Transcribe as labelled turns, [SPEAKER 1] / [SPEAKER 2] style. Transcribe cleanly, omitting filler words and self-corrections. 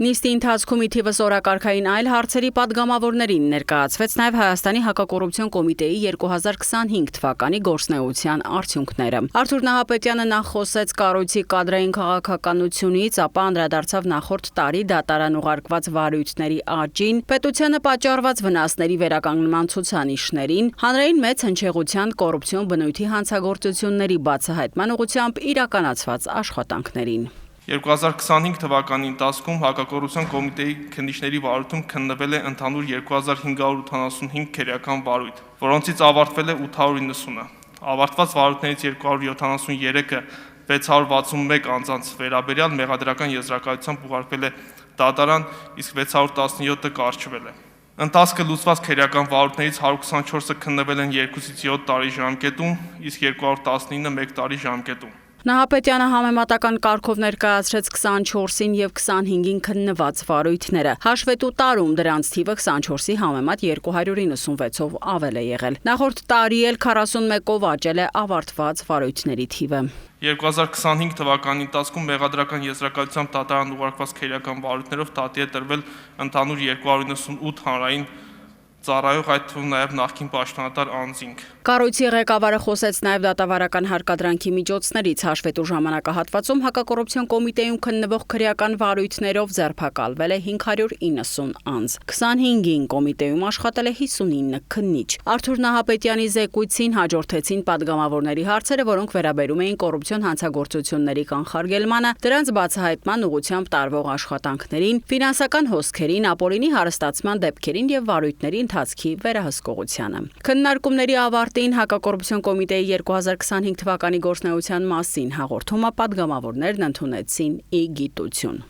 [SPEAKER 1] Նիստի ընթացքում ի թիվս օրակարգային այլ հարցերի պատգամավորներին ներկայացվեց նաև Հայաստանի հակակոռուպցիոն կոմիտեի 2025 թվականի գործունեության արդյունքները։ Արթուր Նահապետյանը նախ խոսեց կառույցի կադրային քաղաքականությունից, ապա անդրադարձավ նախորդ տարի դատարան ուղարկված վարույթների աճին, պետությանը պատճառված վնասների վերականգնման ցուցանիշներին, հանրային մեծ հնչեղության կոռուպցիոն բնույթի հանցագործությունների բացահայտման ուղղությամբ իրականացված աշխատանքներին։
[SPEAKER 2] 2025 թվականի ընթացքում հակակոռուպցիոն կոմիտեի քննիչների վարույթում քննվել է ընդհանուր 2585 քերեական վարույթ, որոնցից ավարտվել է 890-ը։ Ավարտված վարույթներից 273-ը 661 անձանց վերաբերյալ մեղադրական եզրակացությամբ ուղարկվել է դատարան, իսկ 617-ը կարճվել է։ Ընթացքը լուծված քերեական վարույթներից 124-ը քննվել են 2-ից 7 տարի ժամկետում, իսկ 219-ը 1 տարի ժամկետում։
[SPEAKER 1] Նահապետյանը համեմատական կարգով ներկայացրեց 24-ին եւ 25-ին քննված վարույթները։ Հաշվետու տարում դրանց թիվը 24-ի համեմատ 296-ով ավել է եղել։ Նախորդ տարի էլ 41-ով աճել է ավարտված վարույթների թիվը։
[SPEAKER 2] 2025 թվականի ընթացքում մեղադրական եզրակացությամբ դատարան ուղարկված քերեական վարույթներով դատի է տրվել ընդհանուր 298 հանրային ծառայող, այդ թվում նաև նախկին պաշտոնատար անձինք։
[SPEAKER 1] Կառույցի ղեկավարը խոսեց նաև դատավարական հարկադրանքի միջոցներից հաշվետու ժամանակահատվածում հակակոռուպցիոն կոմիտեում քննվող քրեական վարույթներով ձերբակալվել է 590 անձ։ 25-ին կոմիտեում աշխատել է 59 քննիչ։ Արթուր Նահապետյանի զեկույցին հաջորդեցին պատգամավորների հարցերը, որոնք վերաբերում էին կոռուպցիոն հանցագործությունների կանխարգելմանը, դրանց բացահայտման ուղղությամբ տարվող աշխատանքներին, ֆինանսական հոսքերին, ապօրինի հարստացման դեպքերին եւ վարույթների ընթացքի վերահսկողությանը։ Քննարկումների ավարտին հակակոռուպցիոն կոմիտեի 2025 թվականի գործունեության մասին հաղորդումը պատգամավորներն ընդունեցին ի գիտություն։